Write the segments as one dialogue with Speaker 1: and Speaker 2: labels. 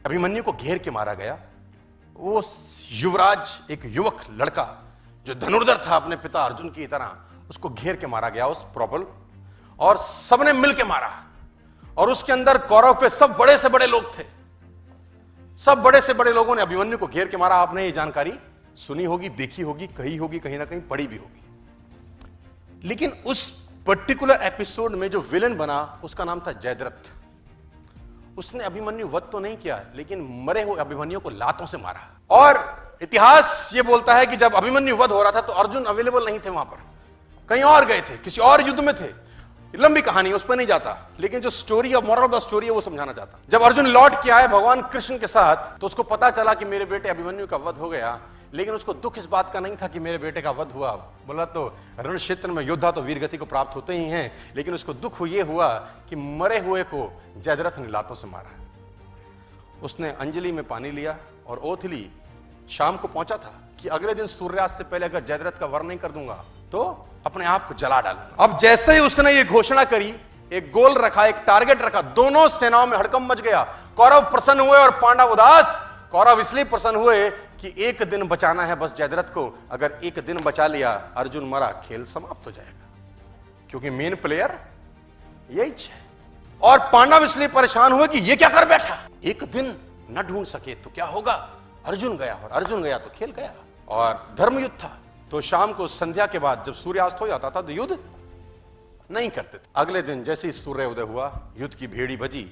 Speaker 1: अभिमन्यु को घेर के मारा गया। वो युवराज, एक युवक लड़का जो धनुर्धर था अपने पिता अर्जुन की तरह, उसको घेर के मारा गया उस प्रबल, और सबने मिलके मारा। और उसके अंदर कौरव पे सब बड़े से बड़े लोग थे, सब बड़े से बड़े लोगों ने अभिमन्यु को घेर के मारा। आपने ये जानकारी सुनी होगी, देखी होगी, कही होगी, कहीं ना कहीं पढ़ी भी होगी। लेकिन उस पर्टिकुलर एपिसोड में जो विलेन बना उसका नाम था जयद्रथ। उसने अभिमन्यु वध तो नहीं किया, लेकिन मरे हुए अभिमन्यु को लातों से मारा। और इतिहास ये बोलता है कि जब अभिमन्यु वध हो रहा था तो अर्जुन अवेलेबल नहीं थे वहां पर, कहीं और गए थे, किसी और युद्ध में थे। लंबी कहानी, उस पर नहीं जाता, लेकिन जो story of moral of the story है वो समझाना चाहता। जब अर्जुन लौट के आए भगवान कृष्ण के साथ, तो उसको पता चला कि मेरे बेटे अभिमन्यु का वध हो गया। लेकिन उसको दुख इस बात का नहीं था कि मेरे बेटे का वध हुआ। बोला तो रण क्षेत्र में योद्धा तो वीर गति को प्राप्त होते ही हैं, लेकिन उसको दुख ये हुआ कि मरे हुए को जयद्रथ ने लातों से मारा। उसने अंजलि में पानी लिया और ओथ ली। शाम को पहुंचा था कि अगले दिन सूर्यास्त से पहले अगर जयद्रथ का वध नहीं कर दूंगा तो अपने आप को जला डालूंगा। अब जैसे ही उसने ये घोषणा करी, एक गोल रखा, एक टारगेट रखा, दोनों सेनाओं में हड़कंप मच गया। कौरव प्रसन्न हुए और पांडव उदास। कौरव इसलिए प्रसन्न हुए कि एक दिन बचाना है बस जयद्रथ को। अगर एक दिन बचा लिया, अर्जुन मरा, खेल समाप्त हो जाएगा, क्योंकि मेन प्लेयर यही है। और पांडव इसलिए परेशान हुए कि ये क्या कर बैठा, एक दिन न ढूंढ सके तो क्या होगा। अर्जुन गया, और अर्जुन गया तो खेल गया। और धर्म युद्ध था, तो शाम को संध्या के बाद जब सूर्यास्त हो जाता था तो युद्ध नहीं करते थे। अगले दिन जैसे ही सूर्य उदय हुआ, युद्ध की भेड़ी बजी,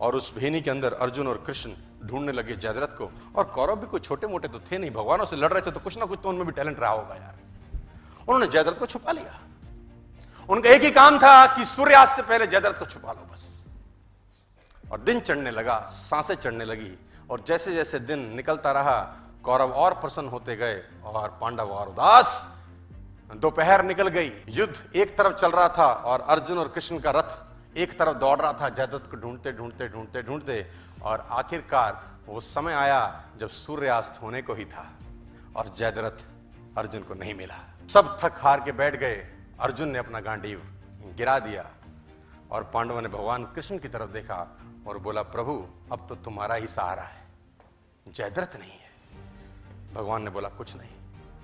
Speaker 1: और उस भेनी के अंदर अर्जुन और कृष्ण ढूंढने लगे जयद्रथ को। और कौरव भी कोई छोटे मोटे तो थे नहीं, भगवानों से लड़ रहे थे, तो कुछ ना कुछ तो उनमें भी टैलेंट रहा होगा यार। उन्होंने जयद्रथ को छुपा लिया। उनका एक ही काम था कि सूर्यास्त से पहले जयद्रथ को छुपा लो बस। और दिन चढ़ने लगा, सांसें चढ़ने लगी, और जैसे जैसे दिन निकलता रहा कौरव और प्रसन्न होते गए और पांडव और उदास। दोपहर निकल गई, युद्ध एक तरफ चल रहा था और अर्जुन और कृष्ण का रथ एक तरफ दौड़ रहा था जयद्रथ को ढूंढते ढूंढते ढूंढते ढूंढते। और आखिरकार वो समय आया जब सूर्यास्त होने को ही था और जयद्रथ अर्जुन को नहीं मिला। सब थक हार के बैठ गए। अर्जुन ने अपना गांडीव गिरा दिया और पांडवों ने भगवान कृष्ण की तरफ देखा और बोला, प्रभु अब तो तुम्हारा ही सहारा है, जयद्रथ नहीं है। भगवान ने बोला, कुछ नहीं,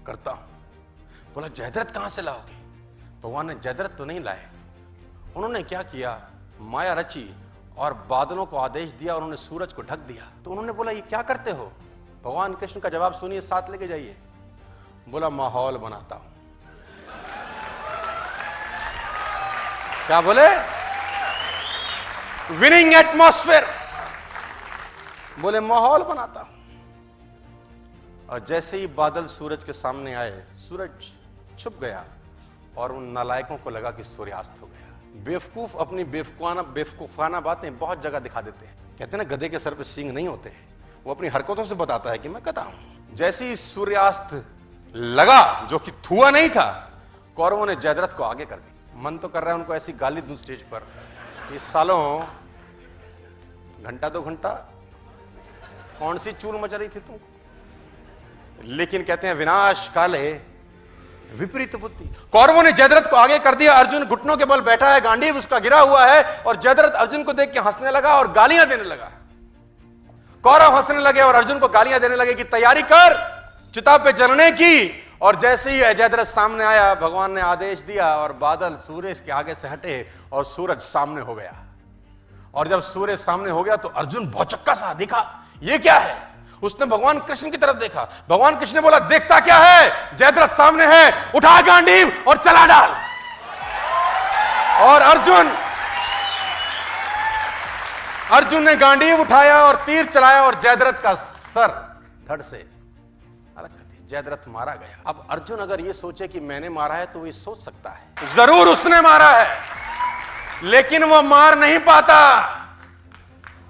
Speaker 1: करता हूं। बोला, जयद्रथ कहां से लाओगे? भगवान ने जयद्रथ तो नहीं लाए। उन्होंने क्या किया, माया रची और बादलों को आदेश दिया, उन्होंने सूरज को ढक दिया। तो उन्होंने बोला, ये क्या करते हो? भगवान कृष्ण का जवाब सुनिए, साथ लेके जाइए। बोला, माहौल बनाता हूं। क्या बोले? Winning atmosphere. बोले, माहौल बनाता हूं। और जैसे ही बादल सूरज के सामने आए, सूरज छुप गया और उन नालायकों को लगा कि सूर्यास्त हो गया। बेवकूफ अपनी बेवकूफाना बातें बहुत जगह दिखा देते हैं। कहते हैं ना, गधे के सर पे सींग नहीं होते। वो अपनी हरकतों से बताता है कि मैं गधा हूं। जैसे ही सूर्यास्त लगा, जो कि थुआ नहीं था, कौरवों ने जयद्रथ को आगे कर दी। मन तो कर रहा है उनको ऐसी गाली दूं स्टेज पर, इस सालों घंटा 2 घंटा कौन सी चूल मचा रही थी तुमको। लेकिन कहते हैं, विनाश काले विपरीत बुद्धि। कौरवों ने जयद्रथ को आगे कर दिया। अर्जुन घुटनों के बल बैठा है, गांडीव उसका गिरा हुआ है, और जयद्रथ अर्जुन को देख के हंसने लगा और गालियां देने लगा। कौरव हंसने लगे और अर्जुन को गालियां देने लगे कि तैयारी कर चिता पे जलने की। और जैसे ही जयद्रथ सामने आया, भगवान ने आदेश दिया और बादल सूरज के आगे से हटे और सूरज सामने हो गया। और जब सूरज सामने हो गया तो अर्जुन भौचक्का सा दिखा, ये क्या है? उसने भगवान कृष्ण की तरफ देखा। भगवान कृष्ण ने बोला, देखता क्या है, जयद्रथ सामने है, उठा गांडीव और चला डाल। और अर्जुन ने गांडीव उठाया और तीर चलाया और जयद्रथ का सर धड़ से अलग कर दिया। जयद्रथ मारा गया। अब अर्जुन अगर ये सोचे कि मैंने मारा है तो वो सोच सकता है, जरूर उसने मारा है, लेकिन वो मार नहीं पाता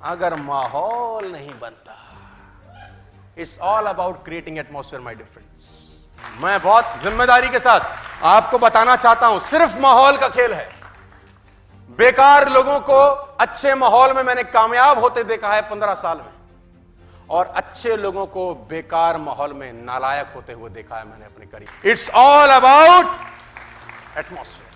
Speaker 1: अगर माहौल नहीं बनता। It's all about creating atmosphere, my dear friends. मैं बहुत जिम्मेदारी के साथ आपको बताना चाहता हूं, सिर्फ माहौल का खेल है। बेकार लोगों को अच्छे माहौल में मैंने कामयाब होते देखा है 15 साल में, और अच्छे लोगों को बेकार माहौल में नालायक होते हुए देखा है मैंने अपनी career. It's all about atmosphere.